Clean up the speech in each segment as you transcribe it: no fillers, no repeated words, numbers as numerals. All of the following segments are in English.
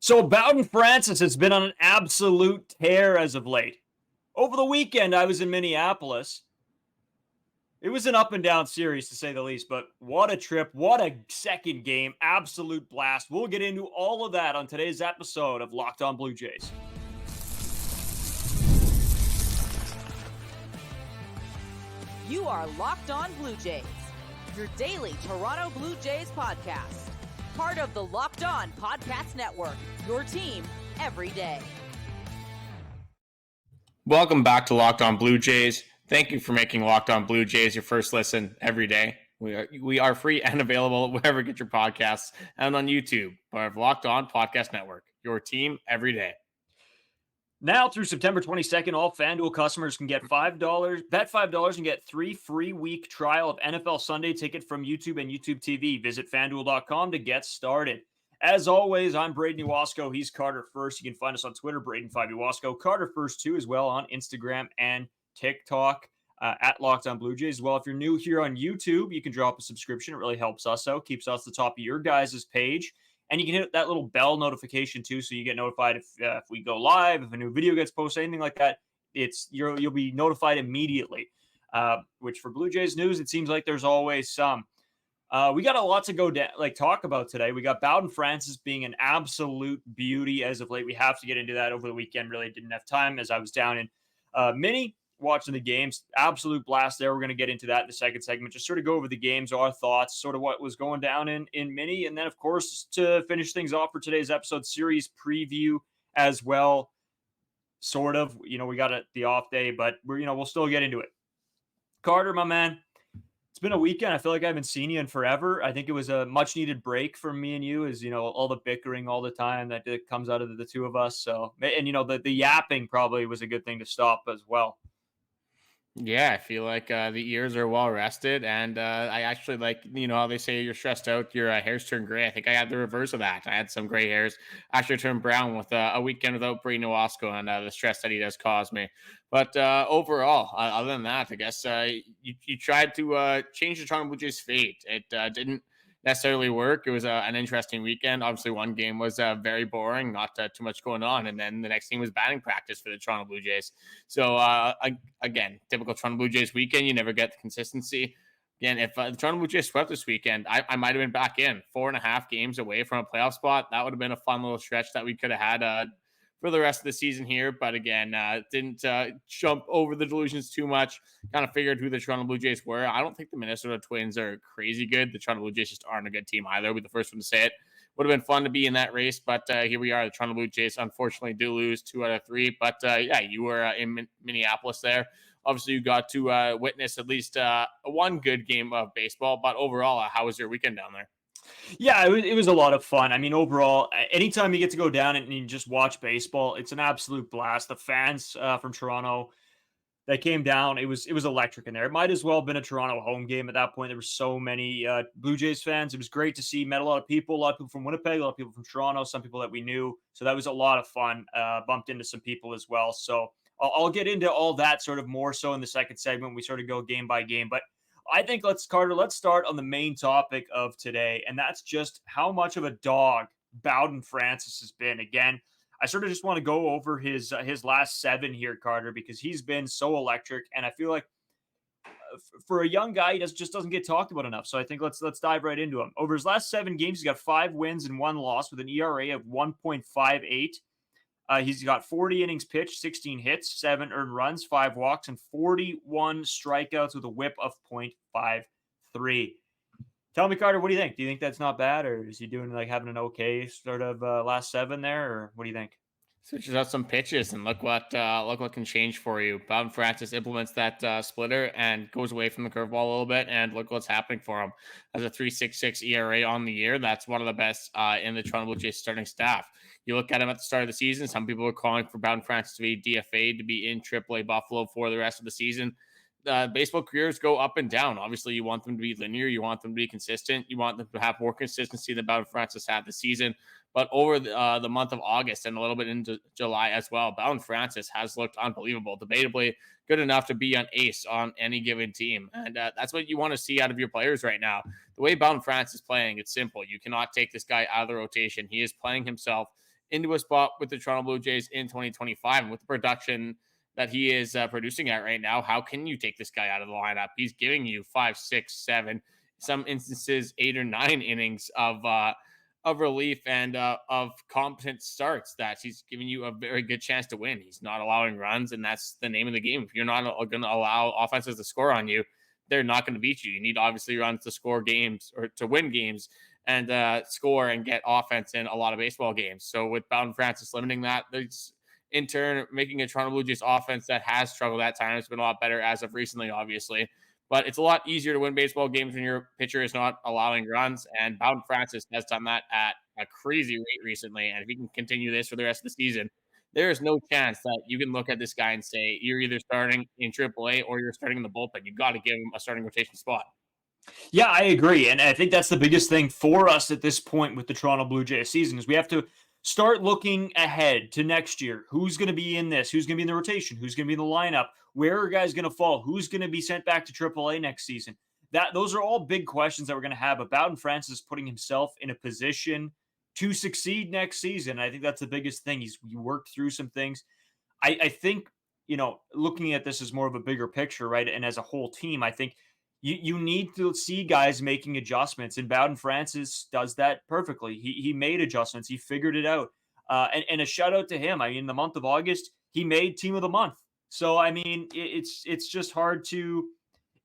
So Bowdin Francis has been on an absolute tear as of late. Over the weekend, I was in Minneapolis. It was an up and down series, to say the least, but what a trip. What a second game. Absolute blast. We'll get into all of that on today's episode of Locked On Blue Jays. You are Locked On Blue Jays, your daily Toronto Blue Jays podcast. Part of the Locked On Podcast Network, your team every day. Welcome back to Locked On Blue Jays. Thank you for making Locked On Blue Jays your first listen every day. We are free and available wherever you get your podcasts and on YouTube. Part of Locked On Podcast Network, your team every day. Now through September 22nd, all FanDuel customers can get $5, bet $5 and get 3 free week trial of NFL Sunday Ticket from YouTube and YouTube TV. Visit FanDuel.com to get started. As always, I'm Braden Iwasco. He's Carter First. You can find us on Twitter, Braden5Iwasco. Carter First, too, as well on Instagram and TikTok at Locked On Blue Jays. Well, if you're new here on YouTube, you can drop a subscription. It really helps us out, keeps us at the top of your guys' page. And you can hit that little bell notification too, so you get notified if we go live, if a new video gets posted, anything like that. You'll be notified immediately. Which for Blue Jays news, it seems like there's always some. We got a lot to talk about today. We got Bowdin Francis being an absolute beauty as of late. We have to get into that over the weekend. Really didn't have time as I was down in Mini watching the games. Absolute blast there. We're going to get into that in the second segment. Just sort of go over the games, our thoughts, sort of what was going down in Mini. And then, of course, to finish things off for today's episode, series preview as well. Sort of. We got the off day, but we'll still get into it. Carter, my man, it's been a weekend. I feel like I haven't seen you in forever. I think it was a much-needed break from me and you, as all the bickering all the time that comes out of the two of us. So, and the yapping probably was a good thing to stop as well. Yeah, I feel like the ears are well rested, and I actually like, how they say you're stressed out, your hairs turn gray. I think I had the reverse of that. I had some gray hairs actually turned brown with a weekend without Braden Iwasco and the stress that he does cause me. But overall, other than that, I guess you tried to change the Toronto Blue Jays' fate. It didn't necessarily work. It was an interesting weekend. Obviously, one game was very boring, not too much going on. And then the next game was batting practice for the Toronto Blue Jays. So, again, typical Toronto Blue Jays weekend. You never get the consistency. Again, if the Toronto Blue Jays swept this weekend, I might have been back in 4.5 games away from a playoff spot. That would have been a fun little stretch that we could have had for the rest of the season here. But again, didn't jump over the delusions too much. Kind of figured who the Toronto Blue Jays were. I don't think the Minnesota Twins are crazy good. The Toronto Blue Jays just aren't a good team either. We're the first one to say it. Would have been fun to be in that race, but here we are. The Toronto Blue Jays unfortunately do lose 2 out of 3. But yeah, you were in Minneapolis there. Obviously, you got to witness at least one good game of baseball. But overall, how was your weekend down there? Yeah, it was a lot of fun. I mean, overall, anytime you get to go down and you just watch baseball, it's an absolute blast. The fans from Toronto that came down, it was electric in there. It might as well have been a Toronto home game at that point. There were so many Blue Jays fans. It was great to see. Met a lot of people from Winnipeg, a lot of people from Toronto, some people that we knew. So that was a lot of fun. Bumped into some people as well. So I'll get into all that sort of more so in the second segment. We sort of go game by game, but I think let's start on the main topic of today, and that's just how much of a dog Bowdin Francis has been. Again, I sort of just want to go over his last 7 here, Carter, because he's been so electric, and I feel like for a young guy, he just doesn't get talked about enough. So I think let's dive right into him. Over his last 7 games, he's got 5 wins and 1 loss with an ERA of 1.58. He's got 40 innings pitched, 16 hits, 7 earned runs, 5 walks, and 41 strikeouts with a whip of .53. Tell me, Carter, what do you think? Do you think that's not bad, or is he doing having an okay sort of last 7 there, or what do you think? Switches out some pitches, and look what can change for you. Bowden Francis implements that splitter and goes away from the curveball a little bit, and look what's happening for him. As a 3.66 ERA on the year, that's one of the best in the Toronto Blue Jays starting staff. You look at him at the start of the season, some people are calling for Bowden Francis to be DFA'd, to be in AAA Buffalo for the rest of the season. Baseball careers go up and down. Obviously, you want them to be linear. You want them to be consistent. You want them to have more consistency than Bowden Francis had this season. But over the month of August and a little bit into July as well, Bowden Francis has looked unbelievable, debatably good enough to be an ace on any given team. And that's what you want to see out of your players right now. The way Bowden Francis is playing, it's simple. You cannot take this guy out of the rotation. He is playing himself into a spot with the Toronto Blue Jays in 2025. And with the production that he is producing at right now, how can you take this guy out of the lineup? He's giving you 5, 6, 7, some instances 8 or 9 innings of relief and of competent starts that he's giving you a very good chance to win. He's not allowing runs, and that's the name of the game. If you're not going to allow offenses to score on you, they're not going to beat you. You need obviously runs to score games or to win games and score and get offense in a lot of baseball games. So with Bowden Francis limiting that, there's in turn making a Toronto Blue Jays offense that has struggled at times. It's been a lot better as of recently, obviously. But it's a lot easier to win baseball games when your pitcher is not allowing runs. And Bowden Francis has done that at a crazy rate recently. And if he can continue this for the rest of the season, there is no chance that you can look at this guy and say you're either starting in AAA or you're starting in the bullpen. You got to give him a starting rotation spot. Yeah, I agree. And I think that's the biggest thing for us at this point with the Toronto Blue Jays season is we have to start looking ahead to next year. Who's going to be in this? Who's going to be in the rotation? Who's going to be in the lineup? Where are guys going to fall? Who's going to be sent back to AAA next season? Those are all big questions that we're going to have. But Bowden Francis putting himself in a position to succeed next season. I think that's the biggest thing. He worked through some things. I think, looking at this as more of a bigger picture, right? And as a whole team, I think you need to see guys making adjustments, and Bowden Francis does that perfectly. He made adjustments. He figured it out. And a shout out to him. I mean, in the month of August, he made Team of the Month. So, I mean, it's just hard to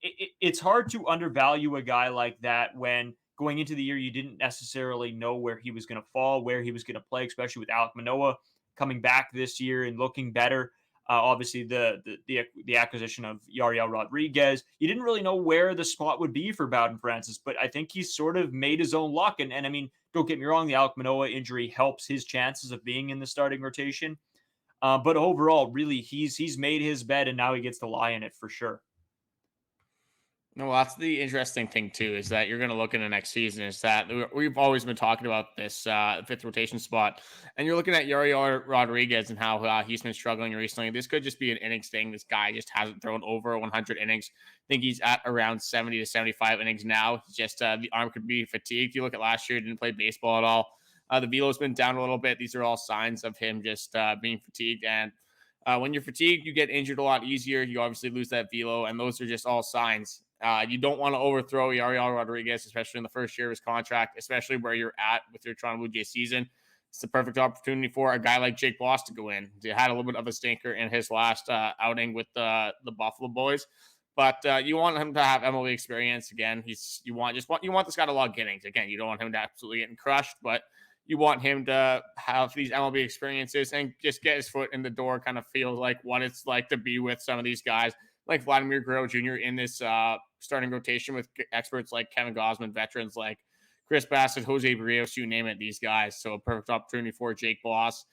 it's hard to undervalue a guy like that when going into the year you didn't necessarily know where he was going to fall, where he was going to play, especially with Alek Manoah coming back this year and looking better. Obviously, the acquisition of Yariel Rodriguez, you didn't really know where the spot would be for Bowden Francis, but I think he's sort of made his own luck. And I mean, don't get me wrong, the Alek Manoah injury helps his chances of being in the starting rotation. But overall, really, he's made his bed, and now he gets to lie in it for sure. No, well, that's the interesting thing too, is that you're going to look into next season. Is that we've always been talking about this fifth rotation spot, and you're looking at Yariel Rodriguez and how he's been struggling recently. This could just be an innings thing. This guy just hasn't thrown over 100 innings. I think he's at around 70 to 75 innings now. Just the arm could be fatigued. You look at last year, didn't play baseball at all. The velo's been down a little bit. These are all signs of him just being fatigued. And when you're fatigued, you get injured a lot easier. You obviously lose that velo, and those are just all signs. You don't want to overthrow Yariel Rodriguez, especially in the first year of his contract, especially where you're at with your Toronto Blue Jays season. It's the perfect opportunity for a guy like Jake Bloss to go in. He had a little bit of a stinker in his last outing with the Buffalo Boys, but you want him to have MLB experience again. You want this guy to log innings again. You don't want him to absolutely get crushed, but you want him to have these MLB experiences and just get his foot in the door. Kind of feel like what it's like to be with some of these guys like Vladimir Guerrero Jr. in this starting rotation with experts like Kevin Gausman, veterans like Chris Bassitt, Jose Berrios, you name it, these guys. So a perfect opportunity for Jake Bloss.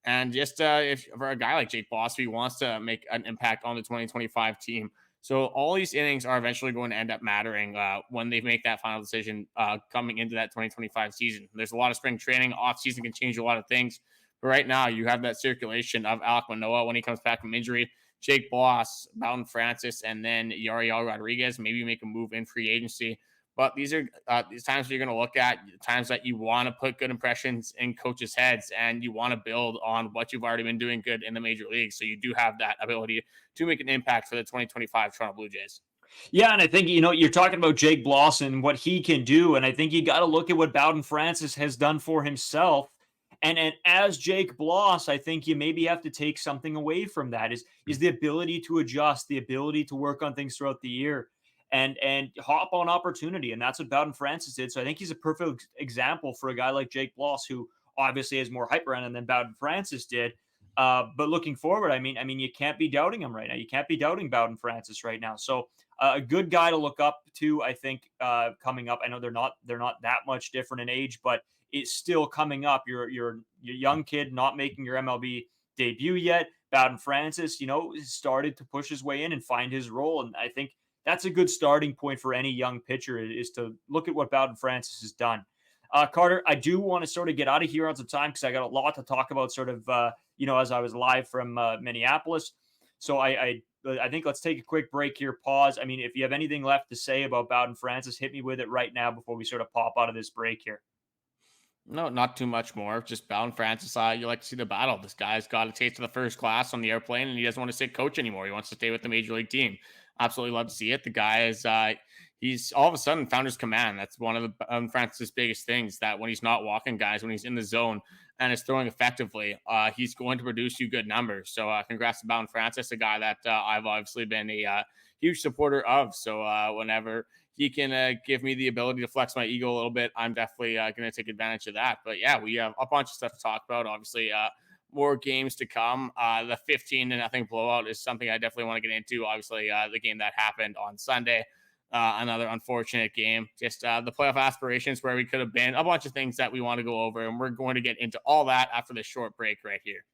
And just if for a guy like Jake Bloss, he wants to make an impact on the 2025 team. So all these innings are eventually going to end up mattering when they make that final decision coming into that 2025 season. There's a lot of spring training. Off season can change a lot of things. But right now you have that circulation of Alek Manoah when he comes back from injury, Jake Bloss, Bowden Francis, and then Yariel Rodriguez. Maybe make a move in free agency. But these are these times you're going to look at, times that you want to put good impressions in coaches' heads, and you want to build on what you've already been doing good in the major leagues. So you do have that ability to make an impact for the 2025 Toronto Blue Jays. Yeah, and I think, you're talking about Jake Bloss and what he can do, and I think you got to look at what Bowden Francis has done for himself. And as Jake Bloss, I think you maybe have to take something away from that is the ability to adjust, the ability to work on things throughout the year and hop on opportunity. And that's what Bowden Francis did. So I think he's a perfect example for a guy like Jake Bloss, who obviously has more hype around him than Bowden Francis did. But looking forward, I mean, you can't be doubting him right now. You can't be doubting Bowden Francis right now. So a good guy to look up to, I think, coming up. I know they're not that much different in age, but it's still coming up. You're a young kid not making your MLB debut yet. Bowden Francis, started to push his way in and find his role. And I think that's a good starting point for any young pitcher is to look at what Bowden Francis has done. Carter, I do want to sort of get out of here on some time because I got a lot to talk about sort of, as I was live from Minneapolis. So I think let's take a quick break here, pause. I mean, if you have anything left to say about Bowden Francis, hit me with it right now before we sort of pop out of this break here. No, not too much more. Just Bowdin Francis. You like to see the battle. This guy's got a taste of the first class on the airplane, and he doesn't want to sit coach anymore. He wants to stay with the major league team. Absolutely love to see it. The guy is he's all of a sudden found his command. That's one of the Francis' biggest things. That when he's not walking guys, when he's in the zone and is throwing effectively, he's going to produce you good numbers. So congrats to Bowdin Francis, a guy that I've obviously been a huge supporter of. So whenever he can give me the ability to flex my ego a little bit, I'm definitely going to take advantage of that. But yeah, we have a bunch of stuff to talk about. Obviously, more games to come. The 15-0 blowout is something I definitely want to get into. Obviously, the game that happened on Sunday, another unfortunate game. Just the playoff aspirations where we could have been, a bunch of things that we want to go over, and we're going to get into all that after this short break right here.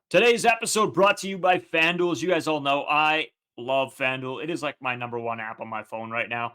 Today's episode brought to you by FanDuel. As you guys all know, I love FanDuel. It is like my number one app on my phone right now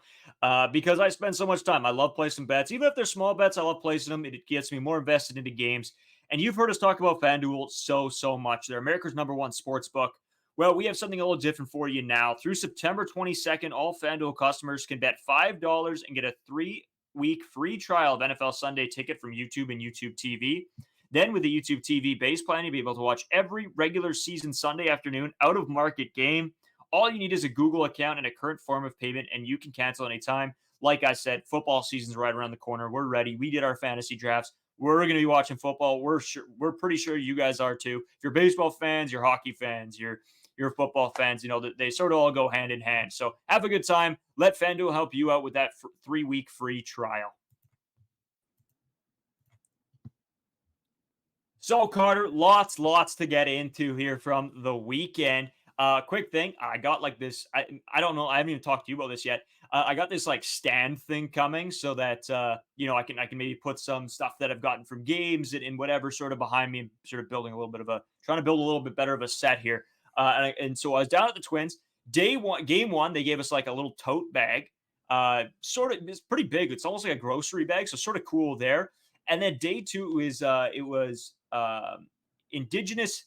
because I spend so much time. I love placing bets. Even if they're small bets, I love placing them. It gets me more invested into games. And you've heard us talk about FanDuel so much. They're America's number one sports book. Well, we have something a little different for you now. Through September 22nd, all FanDuel customers can bet $5 and get a 3-week free trial of NFL Sunday Ticket from YouTube and YouTube TV. Then with the YouTube TV base plan, you'll be able to watch every regular season Sunday afternoon out-of-market game. All you need is a Google account and a current form of payment, and you can cancel anytime. Like I said, football season's right around the corner. We're ready. We did our fantasy drafts. We're going to be watching football. We're pretty sure you guys are too. If you're baseball fans, you're hockey fans, you're football fans, you know, they sort of all go hand in hand. So have a good time. Let FanDuel help you out with that 3-week free trial. So, Carter, lots to get into here from the weekend. Quick thing, I got like this. I don't know. I haven't even talked to you about this yet. I got this like stand thing coming so that I can maybe put some stuff that I've gotten from games and whatever sort of behind me, and sort of building a little bit of trying to build a little bit better of a set here. And so I was down at the Twins game one. They gave us like a little tote bag. It's pretty big. It's almost like a grocery bag, so sort of cool there. And then day two is it was Indigenous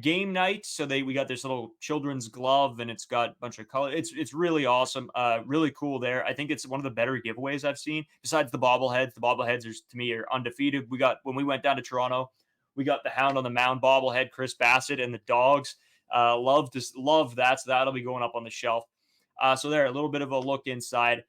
game night. So we got this little children's glove, and it's got a bunch of color. It's really awesome. Really cool there. I think it's one of the better giveaways I've seen besides the bobbleheads. The bobbleheads to me are undefeated. When we went down to Toronto, we got the Hound on the Mound bobblehead, Chris Bassitt, and the dogs. Love that. So that'll be going up on the shelf. So there, a little bit of a look inside.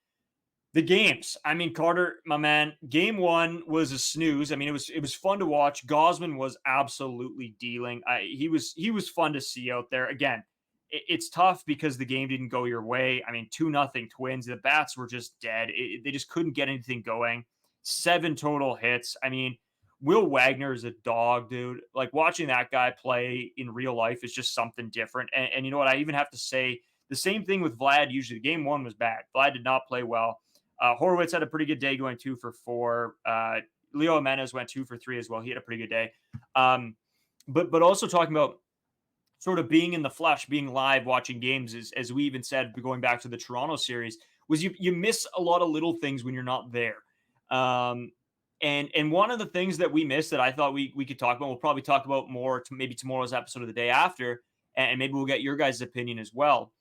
The games. I mean, Carter, my man, game one was a snooze. I mean, it was fun to watch. Gausman was absolutely dealing. He was fun to see out there. Again, it's tough because the game didn't go your way. I mean, 2-0 Twins. The bats were just dead. They just couldn't get anything going. 7 total hits. I mean, Will Wagner is a dog, dude. Like, watching that guy play in real life is just something different. And you know what? I even have to say the same thing with Vlad. Usually, game one was bad. Vlad did not play well. Horwitz had a pretty good day, going 2 for 4. Leo Jimenez went 2 for 3 as well. He had a pretty good day. But also talking about sort of being in the flesh, being live, watching games, as we even said, going back to the Toronto series, was you miss a lot of little things when you're not there. And one of the things that we missed that I thought we could talk about, we'll probably talk about more to maybe tomorrow's episode of the day after, and maybe we'll get your guys' opinion as well.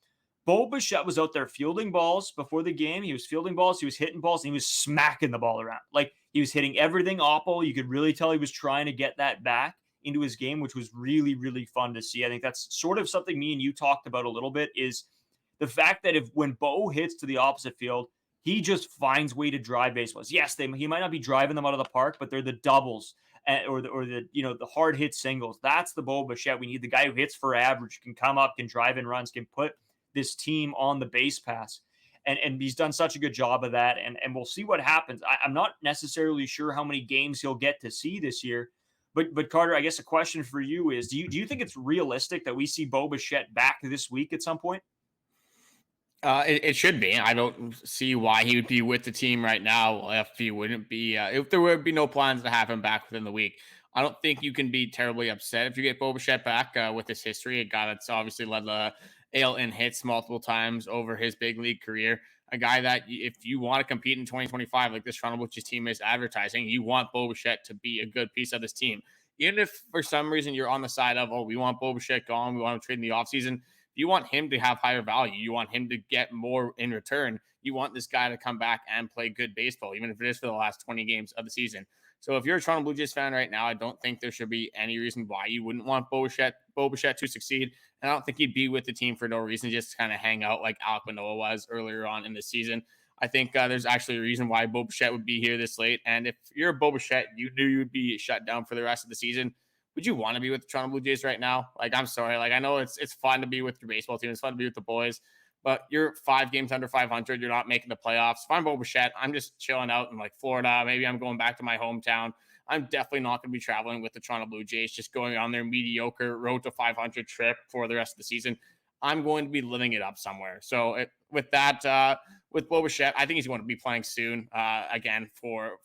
Bo Bichette was out there fielding balls before the game. He was fielding balls, he was hitting balls, and he was smacking the ball around. Like, he was hitting everything oppo. You could really tell he was trying to get that back into his game, which was really, really fun to see. I think that's sort of something me and you talked about a little bit, is the fact that when Bo hits to the opposite field, he just finds way to drive baseballs. Yes, he might not be driving them out of the park, but they're the doubles or the hard hit singles. That's the Bo Bichette. We need the guy who hits for average, can come up, can drive in runs, can put this team on the base pass. And he's done such a good job of that. And we'll see what happens. I'm not necessarily sure how many games he'll get to see this year. But Carter, I guess a question for you is, do you think it's realistic that we see Bo Bichette back this week at some point? It should be. I don't see why he would be with the team right now if he wouldn't be. If there would be no plans to have him back within the week. I don't think you can be terribly upset if you get Bo Bichette back with his history. A guy that's obviously led the AL in hits multiple times over his big league career. A guy that, if you want to compete in 2025, like this Toronto Blue Jays team is advertising, you want Bo Bichette to be a good piece of this team. Even if for some reason you're on the side of, we want Bo Bichette gone, we want him to trade in the offseason, you want him to have higher value, you want him to get more in return, you want this guy to come back and play good baseball, even if it is for the last 20 games of the season. So if you're a Toronto Blue Jays fan right now, I don't think there should be any reason why you wouldn't want Bichette to succeed. And I don't think he'd be with the team for no reason, just to kind of hang out like Alek Manoah was earlier on in the season. I think there's actually a reason why Bichette would be here this late. And if you're a Bichette, you knew you'd be shut down for the rest of the season. Would you want to be with the Toronto Blue Jays right now? Like, I'm sorry. Like, I know it's fun to be with your baseball team. It's fun to be with the boys. But you're 5 games under 500. You're not making the playoffs. If I'm Bichette, I'm just chilling out in like Florida. Maybe I'm going back to my hometown. I'm definitely not going to be traveling with the Toronto Blue Jays, just going on their mediocre road to 500 trip for the rest of the season. I'm going to be living it up somewhere. So with Bichette, I think he's going to be playing soon. Again, for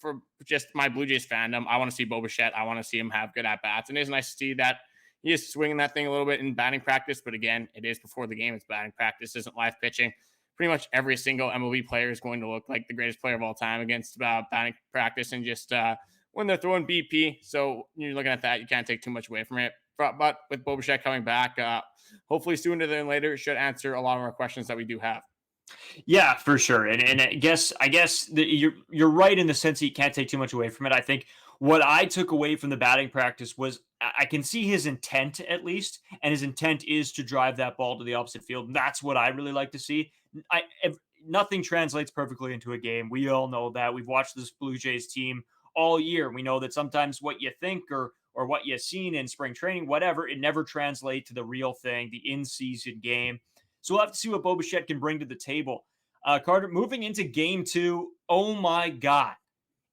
just my Blue Jays fandom, I want to see Bichette. I want to see him have good at bats, and it's nice to see that he is swinging that thing a little bit in batting practice. But again, it is before the game. It's batting practice, isn't live pitching. Pretty much every single MLB player is going to look like the greatest player of all time against batting practice and just when they're throwing BP. So you're looking at that, you can't take too much away from it. But with Bichette coming back, hopefully sooner than later, it should answer a lot of our questions that we do have. Yeah, for sure. And I guess you're right in the sense that you can't take too much away from it. I think what I took away from the batting practice was I can see his intent at least, and his intent is to drive that ball to the opposite field. That's what I really like to see. Nothing translates perfectly into a game. We all know that. We've watched this Blue Jays team all year. We know that sometimes what you think or what you've seen in spring training, whatever, it never translates to the real thing, the in-season game. So we'll have to see what Bichette can bring to the table. Carter, moving into game 2, oh my God.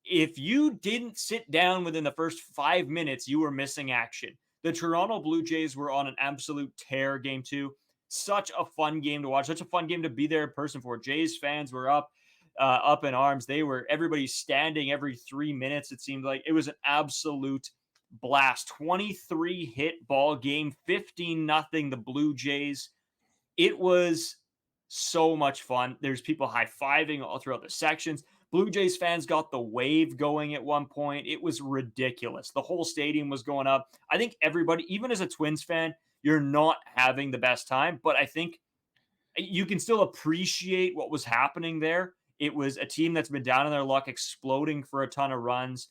If you didn't sit down within the first 5 minutes, you were missing action. The Toronto Blue Jays were on an absolute tear game 2. Such a fun game to watch, such a fun game to be there in person for. Jays fans were up in arms. Everybody standing every 3 minutes. It seemed like it was an absolute blast. 23 hit ball game, 15-0 the Blue Jays. It was so much fun. There's people high-fiving all throughout the sections. Blue Jays fans got the wave going at one point. It was ridiculous. The whole stadium was going up. I think everybody, even as a Twins fan, you're not having the best time, but I think you can still appreciate what was happening there. It was a team that's been down on their luck, exploding for a ton of runs.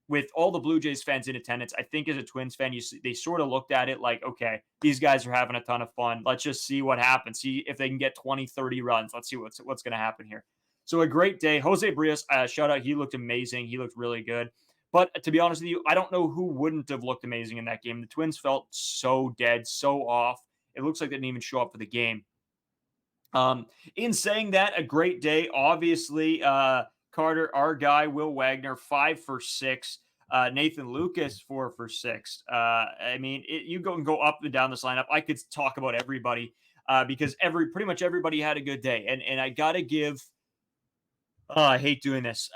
With all the Blue Jays fans in attendance, I think as a Twins fan, they sort of looked at it like, okay, these guys are having a ton of fun. Let's just see what happens. See if they can get 20, 30 runs. Let's see what's going to happen here. So a great day. Jose Berrios, shout out. He looked amazing. He looked really good. But to be honest with you, I don't know who wouldn't have looked amazing in that game. The Twins felt so dead, so off. It looks like they didn't even show up for the game. In saying that, a great day. Obviously, Carter, our guy, Will Wagner, 5 for 6. Nathan Lucas, 4 for 6. I mean, you go up and down this lineup. I could talk about everybody because pretty much everybody had a good day. And I got to give, I hate doing this.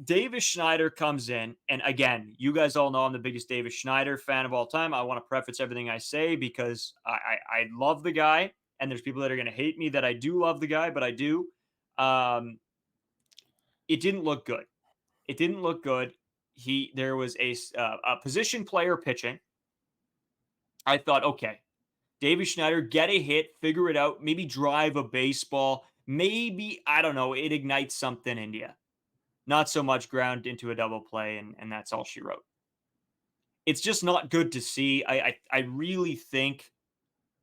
Davis Schneider comes in. And again, you guys all know I'm the biggest Davis Schneider fan of all time. I want to preface everything I say because I love the guy. And there's people that are going to hate me that I do love the guy, but I do. It didn't look good. It didn't look good. There was a position player pitching. I thought, okay, Davis Schneider, get a hit, figure it out, maybe drive a baseball. Maybe, I don't know, it ignites something in you. Not so much ground into a double play, and that's all she wrote. It's just not good to see. I really think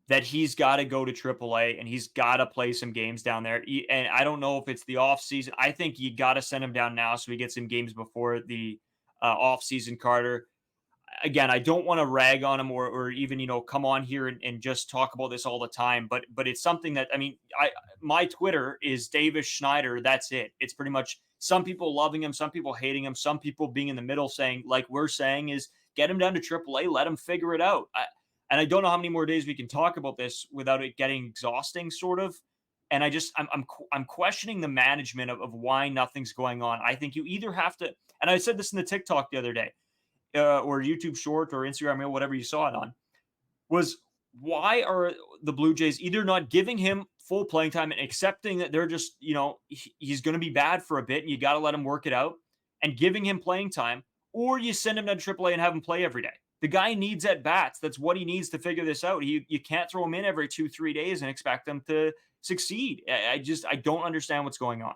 that he's got to go to AAA and he's got to play some games down there. And I don't know if it's the offseason. I think you got to send him down now so we get some games before the offseason, Carter. Again, I don't want to rag on him or even, come on here and just talk about this all the time. But it's something that, my Twitter is Davis Schneider. That's it. It's pretty much some people loving him, some people hating him, some people being in the middle saying, like we're saying, is get him down to AAA, let him figure it out. And I don't know how many more days we can talk about this without it getting exhausting, sort of. And I'm questioning the management of why nothing's going on. I think you either have to, and I said this in the TikTok the other day, or YouTube short or Instagram or whatever you saw it on, was why are the Blue Jays either not giving him full playing time and accepting that they're just, he's going to be bad for a bit and you got to let him work it out and giving him playing time, or you send him to AAA and have him play every day. The guy needs at bats. That's what he needs to figure this out. You can't throw him in every 2-3 days and expect him to succeed. I don't understand what's going on.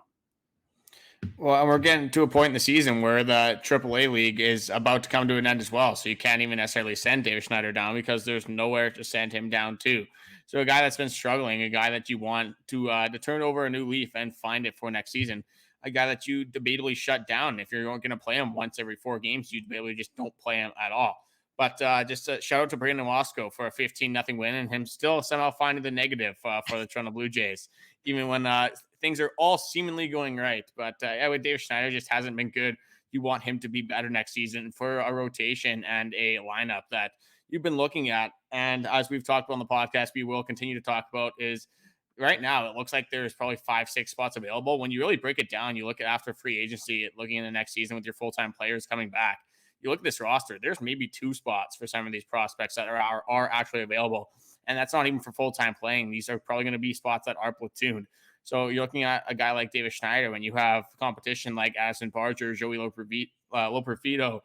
Well, and we're getting to a point in the season where the AAA league is about to come to an end as well. So you can't even necessarily send David Schneider down because there's nowhere to send him down to. So a guy that's been struggling, a guy that you want to turn over a new leaf and find it for next season, a guy that you debatably shut down. If you're going to play him once every 4 games, you debatably just don't play him at all. But just a shout out to Brandon Wasco for a 15-0 win and him still somehow finding the negative for the Toronto Blue Jays, even when things are all seemingly going right. But with David Schneider just hasn't been good. You want him to be better next season for a rotation and a lineup that you've been looking at. And as we've talked about on the podcast, we will continue to talk about is right now, it looks like there's probably 5-6 spots available. When you really break it down, you look at after free agency, looking in the next season with your full-time players coming back, you look at this roster, there's maybe 2 spots for some of these prospects that are actually available. And that's not even for full-time playing. These are probably going to be spots that are platooned. So you're looking at a guy like David Schneider when you have competition like Addison Barger, Joey Loperfido,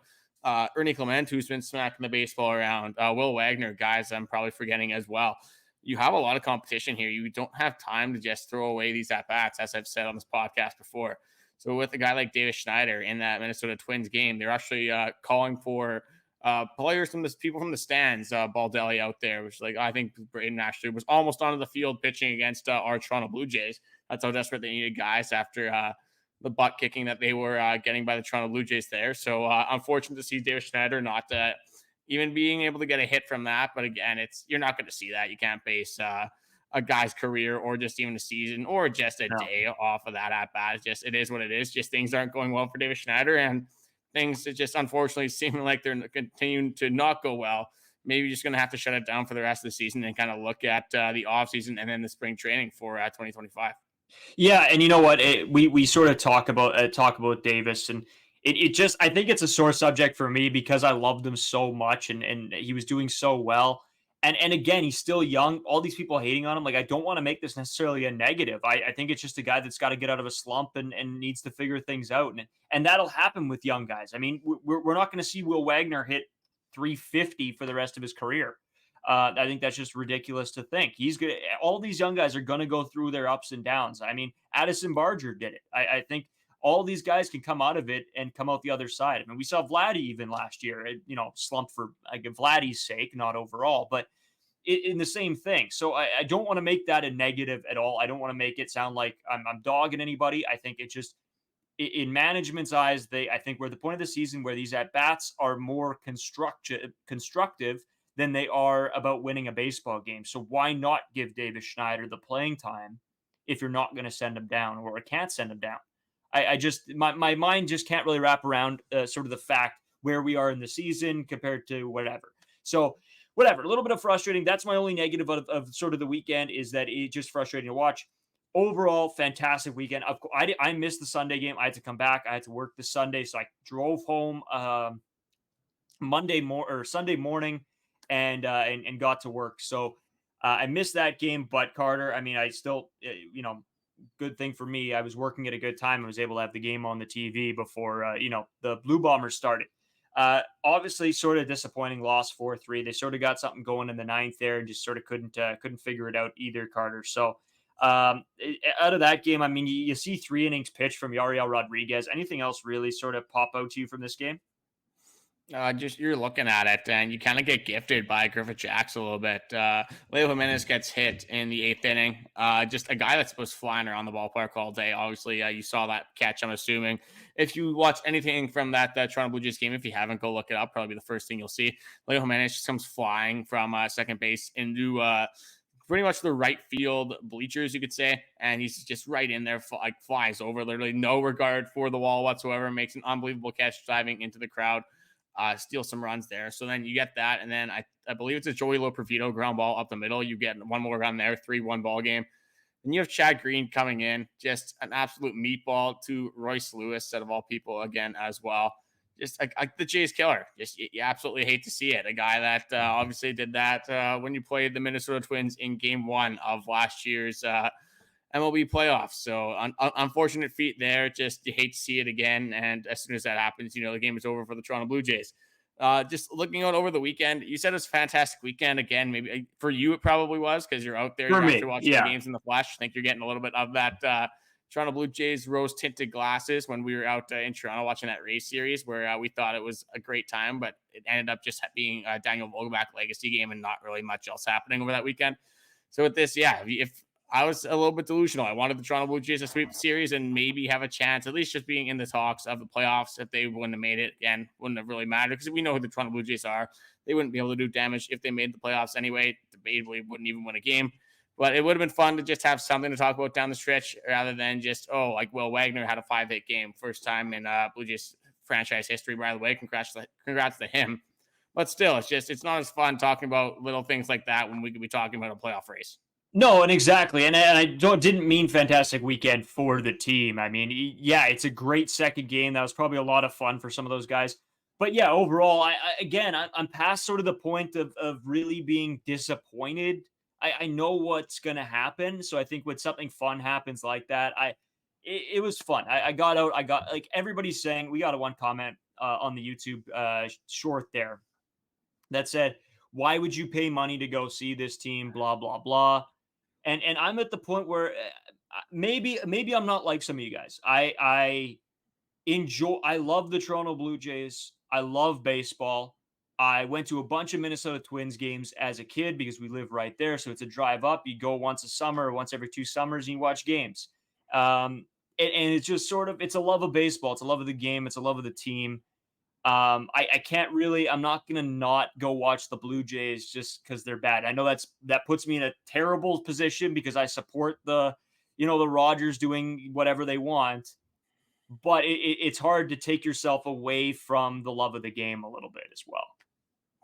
Ernie Clement, who's been smacking the baseball around, Will Wagner, guys I'm probably forgetting as well. You have a lot of competition here. You don't have time to just throw away these at-bats, as I've said on this podcast before. So with a guy like David Schneider in that Minnesota Twins game, they're actually calling for players from people from the stands, Baldelli out there, which I think Braden actually was almost onto the field pitching against our Toronto Blue Jays. That's how desperate they needed guys after the butt kicking that they were getting by the Toronto Blue Jays there. So unfortunate to see David Schneider not even being able to get a hit from that. But again, you're not going to see that. You can't base a guy's career or just even a season or just a day off of that at bat. It is what it is. Just things aren't going well for David Schneider, and things are just unfortunately seeming like they're continuing to not go well. Maybe just going to have to shut it down for the rest of the season and kind of look at the offseason and then the spring training for 2025. Yeah, and you know what? We sort of talk about Davis, and it just, I think it's a sore subject for me because I loved him so much and he was doing so well. And again, he's still young. All these people hating on him, I don't want to make this necessarily a negative. I think it's just a guy that's got to get out of a slump and needs to figure things out. And that'll happen with young guys. I mean, we're not going to see Will Wagner hit 350 for the rest of his career. I think that's just ridiculous to think. All these young guys are going to go through their ups and downs. I mean, Addison Barger did it. I think all these guys can come out of it and come out the other side. I mean, we saw Vladdy even last year, slumped for Vladdy's sake, not overall, but in the same thing. So I don't want to make that a negative at all. I don't want to make it sound like I'm dogging anybody. I think it just, in management's eyes, I think we're at the point of the season where these at-bats are more constructive than they are about winning a baseball game. So why not give Davis Schneider the playing time if you're not going to send him down or can't send him down? My mind just can't really wrap around sort of the fact where we are in the season compared to whatever. So whatever, a little bit of frustrating. That's my only negative of sort of the weekend, is that it's just frustrating to watch. Overall, fantastic weekend. I missed the Sunday game. I had to come back. I had to work the Sunday, so I drove home Sunday morning and got to work. So I missed that game. But Carter, I mean, I still, good thing for me, I was working at a good time. I was able to have the game on the TV before, the Blue Bombers started. Obviously, sort of disappointing loss 4-3. They sort of got something going in the 9th there and just sort of couldn't figure it out either, Carter. So out of that game, I mean, you see 3 innings pitched from Yariel Rodriguez. Anything else really sort of pop out to you from this game? Just you're looking at it and you kind of get gifted by Griffith Jacks a little bit. Leo Jimenez gets hit in the 8th inning. Just a guy that's was flying around the ballpark all day. Obviously, you saw that catch, I'm assuming. If you watch anything from that Toronto Blue Jays game, if you haven't, go look it up. Probably the first thing you'll see. Leo Jimenez just comes flying from second base into pretty much the right field bleachers, you could say. And he's just right in there, flies over, literally no regard for the wall whatsoever. Makes an unbelievable catch diving into the crowd. Steal some runs there. So then you get that. And then I believe it's a Joey Loperfido ground ball up the middle. You get one more run there, 3-1 ball game. And you have Chad Green coming in, just an absolute meatball to Royce Lewis, out of all people, again, as well. Just like the Jays killer. Just you absolutely hate to see it. A guy that obviously did that when you played the Minnesota Twins in game 1 of last year's MLB playoffs. So unfortunate feat there. Just you hate to see it again. And as soon as that happens, the game is over for the Toronto Blue Jays. Just looking out over the weekend, you said it was a fantastic weekend. Again, maybe for you, it probably was because you're out there. For You're me, actually watching the yeah. games in the flesh. I think you're getting a little bit of that Toronto Blue Jays rose tinted glasses when we were out in Toronto watching that race series where we thought it was a great time, but it ended up just being a Daniel Vogelbach legacy game and not really much else happening over that weekend. So with this, yeah, if I was a little bit delusional. I wanted the Toronto Blue Jays to sweep the series and maybe have a chance, at least just being in the talks of the playoffs. If they wouldn't have made it, again, wouldn't have really mattered because we know who the Toronto Blue Jays are. They wouldn't be able to do damage if they made the playoffs anyway. Debatably wouldn't even win a game. But it would have been fun to just have something to talk about down the stretch rather than just, like Will Wagner had a 5-hit game. First time in Blue Jays franchise history, by the way. Congrats to him. But still, it's not as fun talking about little things like that when we could be talking about a playoff race. No, and exactly, and I didn't mean fantastic weekend for the team. I mean, yeah, it's a great second game. That was probably a lot of fun for some of those guys. But yeah, overall, I'm past sort of the point of really being disappointed. I know what's going to happen, so I think when something fun happens like that, it was fun. I got out. I got like everybody's saying. We got a one comment on the YouTube short there that said, "Why would you pay money to go see this team?" Blah blah blah. And I'm at the point where maybe I'm not like some of you guys. I love the Toronto Blue Jays. I love baseball. I went to a bunch of Minnesota Twins games as a kid because we live right there. So it's a drive up. You go once a summer, once every 2 summers, and you watch games. And it's just sort of, it's a love of baseball. It's a love of the game. It's a love of the team. I can't really, I'm not going to not go watch the Blue Jays just because they're bad. I know that puts me in a terrible position because I support the Rogers doing whatever they want, but it's hard to take yourself away from the love of the game a little bit as well.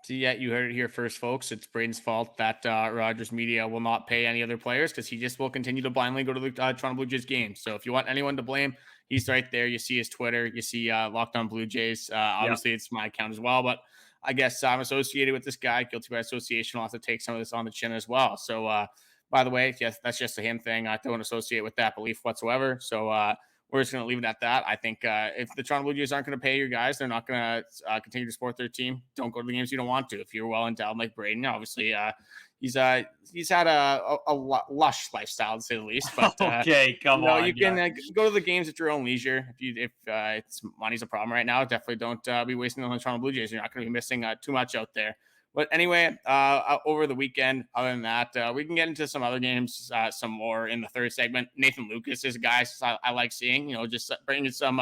So yeah, you heard it here first, folks. It's Braden's fault that Rogers Media will not pay any other players because he just will continue to blindly go to the Toronto Blue Jays games. So if you want anyone to blame, he's right there. You see his Twitter. You see Locked On Blue Jays. Obviously, It's my account as well. But I guess I'm associated with this guy. Guilty by association. I'll have to take some of this on the chin as well. So, by the way, yes, that's just a him thing. I don't associate with that belief whatsoever. So we're just going to leave it at that. I think if the Toronto Blue Jays aren't going to pay your guys, they're not going to continue to support their team. Don't go to the games you don't want to. If you're well endowed like Braden, obviously he's had a lush lifestyle to say the least. But okay, come on. You can go to the games at your own leisure. If it's money's a problem right now, definitely don't be wasting it on the Toronto Blue Jays. You're not going to be missing too much out there. But anyway, over the weekend, other than that, we can get into some other games, some more in the third segment. Nathan Lucas is a guy I like seeing, just bringing some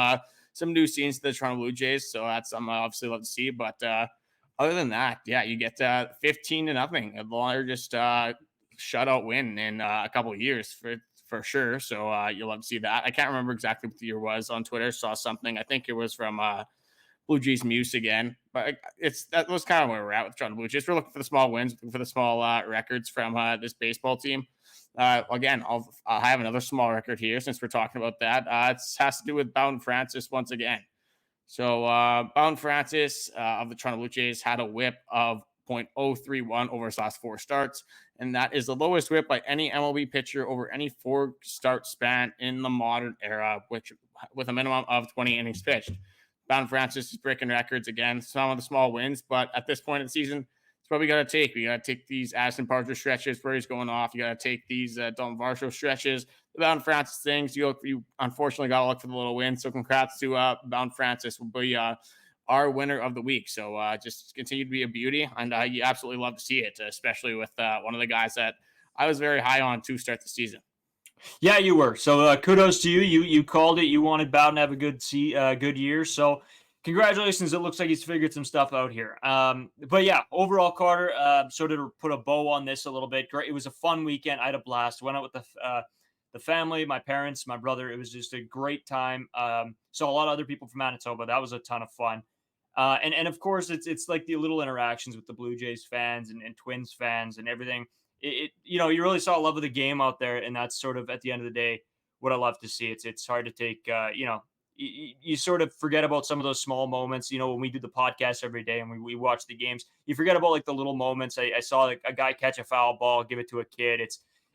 new scenes to the Toronto Blue Jays. So that's something I obviously love to see. But other than that, yeah, you get 15-0, the largest shutout win in a couple of years for sure. So you'll love to see that. I can't remember exactly what the year was on Twitter. Saw something. I think it was from Blue Jays Muse again, but that was kind of where we're at with Toronto Blue Jays. We're looking for the small wins, looking for the small records from this baseball team. Again, I'll have another small record here since we're talking about that. It has to do with Bowdin Francis once again. So Bowdin Francis of the Toronto Blue Jays had a whip of .031 over his last 4 starts, and that is the lowest whip by any MLB pitcher over any 4-start span in the modern era, which with a minimum of 20 innings pitched. Bowdin Francis is breaking records again. Some of the small wins, but at this point in the season, it's what we got to take. We got to take these Addison Partridge stretches where he's going off. You got to take these Dalton Varsho stretches. The Bowdin Francis things, you unfortunately got to look for the little win. So congrats to Bowdin Francis will be our winner of the week. So just continue to be a beauty, and you absolutely love to see it, especially with one of the guys that I was very high on to start the season. Yeah, you were. So kudos to you. You called it. You wanted Bowden to have a good year. So congratulations. It looks like he's figured some stuff out here. But yeah, overall, Carter, sort of put a bow on this a little bit. Great. It was a fun weekend. I had a blast. Went out with the family, my parents, my brother. It was just a great time. Saw a lot of other people from Manitoba. That was a ton of fun. And of course, it's like the little interactions with the Blue Jays fans and Twins fans and everything. You really saw a love of the game out there, and that's sort of at the end of the day what I love to see. It's hard to take. You sort of forget about some of those small moments. When we do the podcast every day and we watch the games, you forget about like the little moments. I saw like a guy catch a foul ball, give it to a kid.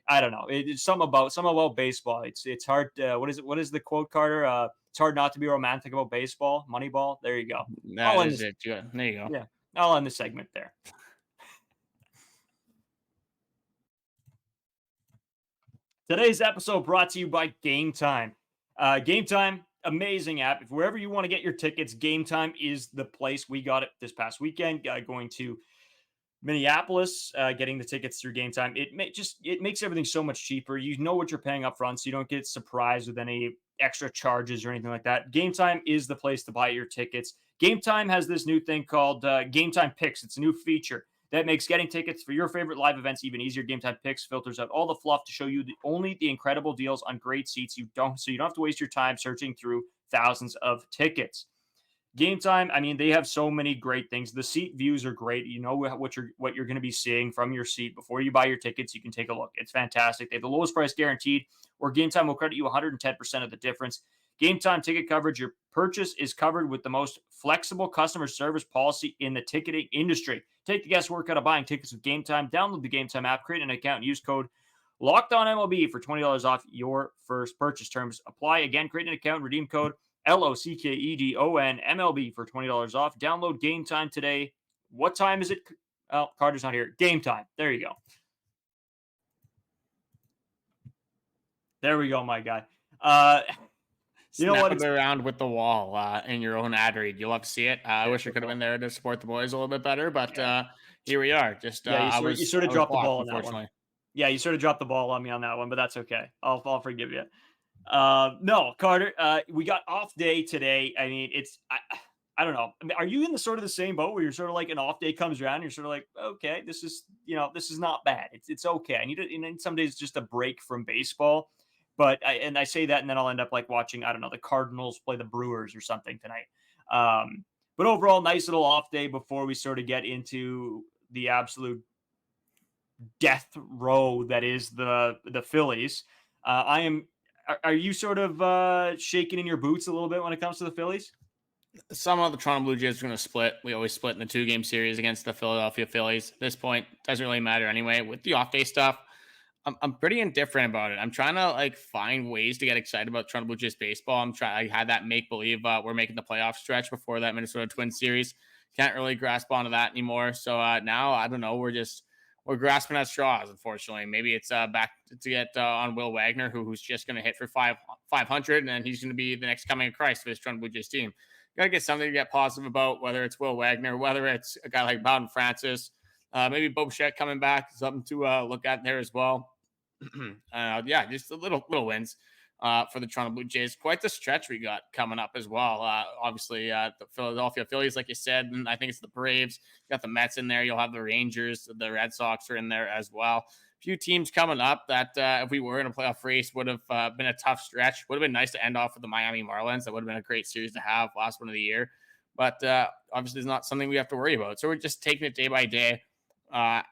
I don't know. It's something about baseball. It's hard. What is the quote, Carter? It's hard not to be romantic about baseball. Moneyball. There you go. That is it. There you go. Yeah, I'll end the segment there. Today's episode brought to you by Game Time. Game Time, amazing app. If wherever you want to get your tickets, Game Time is the place. We got it this past weekend. Going to Minneapolis, getting the tickets through Game Time. It makes everything so much cheaper. You know what you're paying up front, so you don't get surprised with any extra charges or anything like that. Game Time is the place to buy your tickets. Game Time has this new thing called Game Time Picks. It's a new feature that makes getting tickets for your favorite live events even easier. Game Time Picks filters out all the fluff to show you only the incredible deals on great seats. So you don't have to waste your time searching through thousands of tickets. Game Time, I mean, they have so many great things. The seat views are great. You know what you're going to be seeing from your seat before you buy your tickets. You can take a look. It's fantastic. They have the lowest price guaranteed, or Game Time will credit you 110% of the difference. Game Time ticket coverage. Your purchase is covered with the most flexible customer service policy in the ticketing industry. Take the guesswork out of buying tickets with Game Time. Download the Game Time app, create an account, and use code LOCKEDONMLB for $20 off your first purchase. Terms apply. Again, create an account, redeem code LOCKEDON MLB for $20 off. Download Game Time today. What time is it? Oh, Carter's not here. Game Time. There you go. There we go, my guy. You know what? Around with the wall in your own ad read. You'll have to see it. I wish I could have been there to support the boys a little bit better, but here we are. Just you sort of dropped the ball on that one. Yeah, you sort of dropped the ball on me on that one, but that's okay. I'll forgive you. No, Carter, we got off day today. I mean, I don't know. I mean, are you in the sort of the same boat where you're sort of like an off day comes around and you're sort of like, okay, this is not bad. It's okay. I need some days just a break from baseball. But I say that, and then I'll end up like watching, I don't know, the Cardinals play the Brewers or something tonight. But overall, nice little off day before we sort of get into the absolute death row that is the Phillies. Are you sort of shaking in your boots a little bit when it comes to the Phillies? Somehow the Toronto Blue Jays are going to split. We always split in the 2-game series against the Philadelphia Phillies. At this point, doesn't really matter anyway. With the off day stuff, I'm pretty indifferent about it. I'm trying to like find ways to get excited about Toronto Blue Jays baseball. I had that make believe we're making the playoff stretch before that Minnesota Twins series. Can't really grasp onto that anymore. So now I don't know. We're grasping at straws, unfortunately. Maybe it's back to get on Will Wagner, who's just going to hit for 500, and he's going to be the next coming of Christ for this Toronto Blue Jays team. Got to get something to get positive about, whether it's Will Wagner, whether it's a guy like Bowdin Francis, maybe Bichette coming back, something to look at there as well. Just a little wins for the Toronto Blue Jays. Quite the stretch we got coming up as well. Obviously, the Philadelphia Phillies, like you said, and I think it's the Braves. You got the Mets in there. You'll have the Rangers. The Red Sox are in there as well. A few teams coming up that if we were in a playoff race would have been a tough stretch. Would have been nice to end off with the Miami Marlins. That would have been a great series to have, last one of the year. But obviously, it's not something we have to worry about. So we're just taking it day by day. I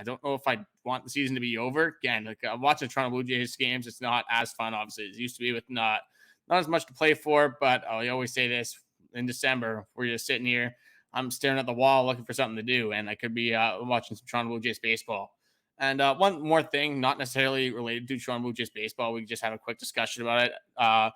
don't know if I want the season to be over. Again, like I'm watching Toronto Blue Jays games. It's not as fun, obviously, as it used to be with not as much to play for. But I always say this in December, we're just sitting here. I'm staring at the wall looking for something to do, and I could be watching some Toronto Blue Jays baseball. And one more thing, not necessarily related to Toronto Blue Jays baseball. We just had a quick discussion about it.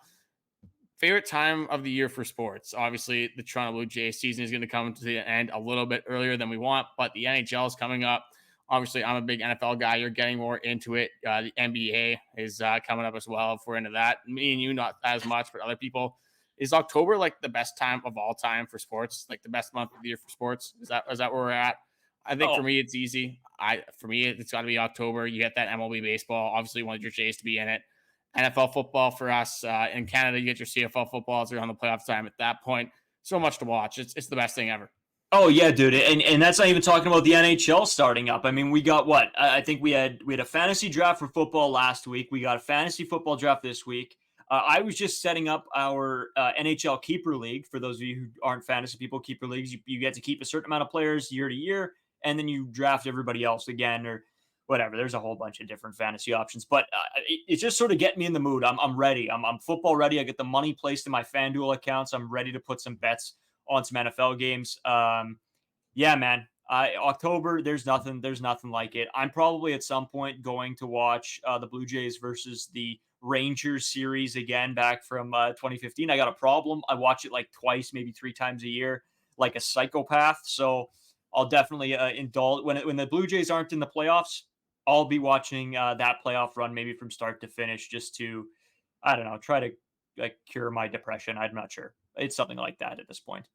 Favorite time of the year for sports. Obviously, the Toronto Blue Jays season is going to come to the end a little bit earlier than we want, but the NHL is coming up. Obviously, I'm a big NFL guy. You're getting more into it. The NBA is coming up as well, if we're into that. Me and you, not as much, but other people. Is October like the best time of all time for sports? Like the best month of the year for sports? Is that where we're at? I think for me, it's easy. For me, it's got to be October. You get that MLB baseball. Obviously, you want your Jays to be in it. NFL football for us in Canada, you get your CFL football as you're on the playoff time at that point. So much to watch. It's the best thing ever. Oh yeah, dude. And that's not even talking about the NHL starting up. I mean, we got what? I think we had a fantasy draft for football last week. We got a fantasy football draft this week. I was just setting up our NHL keeper league. For those of you who aren't fantasy people, keeper leagues, you get to keep a certain amount of players year to year, and then you draft everybody else again or whatever. There's a whole bunch of different fantasy options, but it's just sort of getting me in the mood. I'm ready. I'm football ready. I get the money placed in my FanDuel accounts. I'm ready to put some bets on some NFL games. Yeah, man. October, there's nothing like it. I'm probably at some point going to watch the Blue Jays versus the Rangers series again back from 2015. I got a problem. I watch it like twice, maybe 3 times a year, like a psychopath. So I'll definitely indulge when the Blue Jays aren't in the playoffs. I'll be watching that playoff run maybe from start to finish, just to, I don't know, try to like cure my depression. I'm not sure. It's something like that at this point.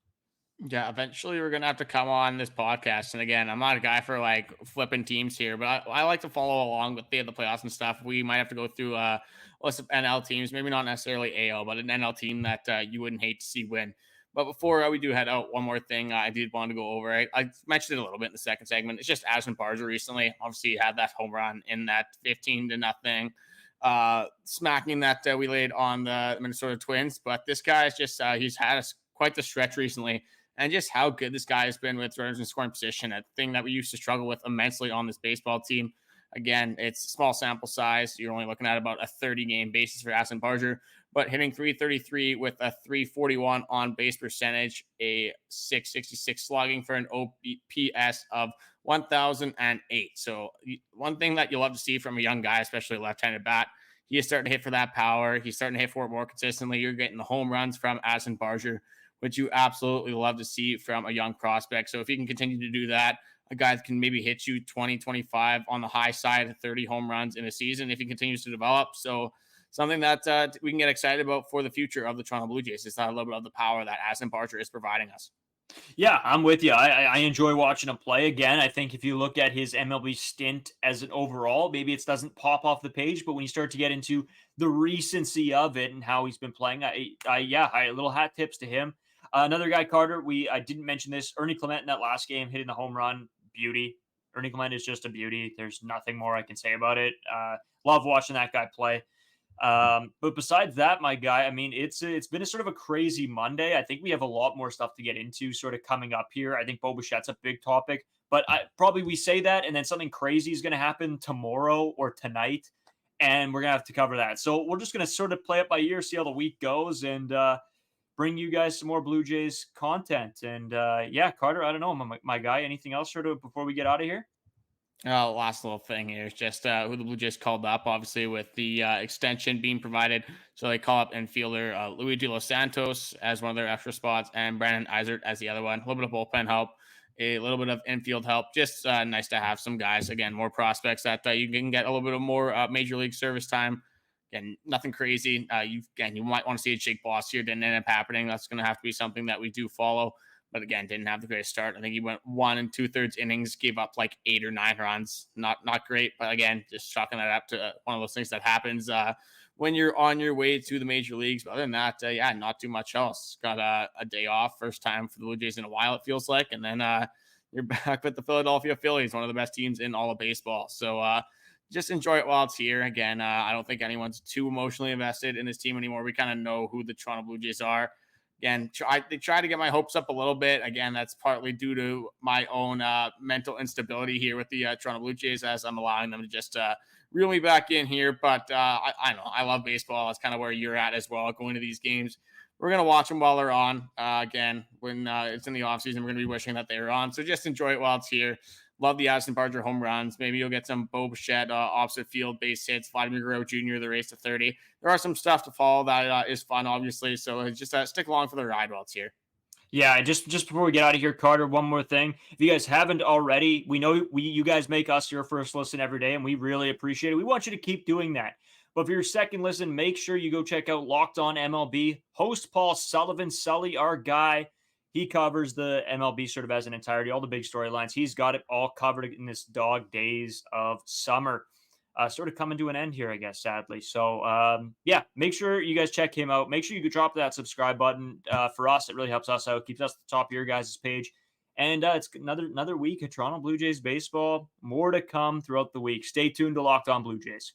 Yeah, eventually we're gonna have to come on this podcast. And again, I'm not a guy for like flipping teams here, but I like to follow along with the playoffs and stuff. We might have to go through a list of NL teams, maybe not necessarily AL, but an NL team that you wouldn't hate to see win. But before we do head out, one more thing I did want to go over. I mentioned it a little bit in the second segment. It's just Addison Barger recently. Obviously, he had that home run in that 15-0 smacking that we laid on the Minnesota Twins. But this guy is just he's had quite the stretch recently. And just how good this guy has been with runners in scoring position, a thing that we used to struggle with immensely on this baseball team. Again, it's a small sample size. You're only looking at about a 30-game basis for Addison Barger, but hitting 333 with a 341 on base percentage, a 666 slugging for an OPS of 1008. So one thing that you love to see from a young guy, especially a left-handed bat, he is starting to hit for that power. He's starting to hit for it more consistently. You're getting the home runs from Addison Barger, which you absolutely love to see from a young prospect. So if he can continue to do that, a guy that can maybe hit you 20, 25 on the high side, 30 home runs in a season if he continues to develop. So something that we can get excited about for the future of the Toronto Blue Jays is a little bit of the power that Addison Barger is providing us. Yeah, I'm with you. I enjoy watching him play. Again, I think if you look at his MLB stint as an overall, maybe it doesn't pop off the page, but when you start to get into the recency of it and how he's been playing, I little hat tips to him. Another guy, Carter, I didn't mention this. Ernie Clement in that last game, hitting the home run, beauty. Ernie Clement is just a beauty. There's nothing more I can say about it. Love watching that guy play. But besides that, my guy, I mean, it's been a sort of a crazy Monday. I think we have a lot more stuff to get into sort of coming up here. I think Bichette's a big topic, but probably we say that and then something crazy is going to happen tomorrow or tonight, and we're going to have to cover that. So we're just going to sort of play it by ear, see how the week goes, and bring you guys some more Blue Jays content. And yeah, Carter, I don't know, my guy, anything else sort of before we get out of here? Last little thing here is just who the Blue Jays called up, obviously, with the extension being provided. So they call up infielder Luigi Los Santos as one of their extra spots and Brandon Eisert as the other one. A little bit of bullpen help, a little bit of infield help. Just nice to have some guys, again, more prospects that you can get a little bit of more major league service time. Again, nothing crazy. You might want to see a Jake Bloss here. Didn't end up happening. That's going to have to be something that we do follow. But again, didn't have the greatest start. I think he went 1 2/3 innings, gave up like 8 or 9 runs. Not great, but again, just chalking that up to one of those things that happens when you're on your way to the major leagues. But other than that, not too much else. Got a day off, first time for the Blue Jays in a while, it feels like, and then you're back with the Philadelphia Phillies, one of the best teams in all of baseball. So just enjoy it while it's here. Again, I don't think anyone's too emotionally invested in this team anymore. We kind of know who the Toronto Blue Jays are. Again, they try to get my hopes up a little bit. Again, that's partly due to my own mental instability here with the Toronto Blue Jays, as I'm allowing them to just reel me back in here. But I know I love baseball. That's kind of where you're at as well, going to these games. We're going to watch them while they're on. Again, when it's in the offseason, we're going to be wishing that they were on. So just enjoy it while it's here. Love the Addison Barger home runs. Maybe you'll get some Bichette opposite field base hits. Vladimir Guerrero Jr., the race to 30. There are some stuff to follow that is fun, obviously. So just stick along for the ride while it's here. Yeah, just before we get out of here, Carter, one more thing. If you guys haven't already, we know you guys make us your first listen every day, and we really appreciate it. We want you to keep doing that. But for your second listen, make sure you go check out Locked On MLB. Host Paul Sullivan, Sully, our guy. He covers the MLB sort of as an entirety, all the big storylines. He's got it all covered in this dog days of summer. Sort of coming to an end here, I guess, sadly. So, yeah, make sure you guys check him out. Make sure you can drop that subscribe button for us. It really helps us out, keeps us at the top of your guys' page. And it's another week of Toronto Blue Jays baseball. More to come throughout the week. Stay tuned to Locked On Blue Jays.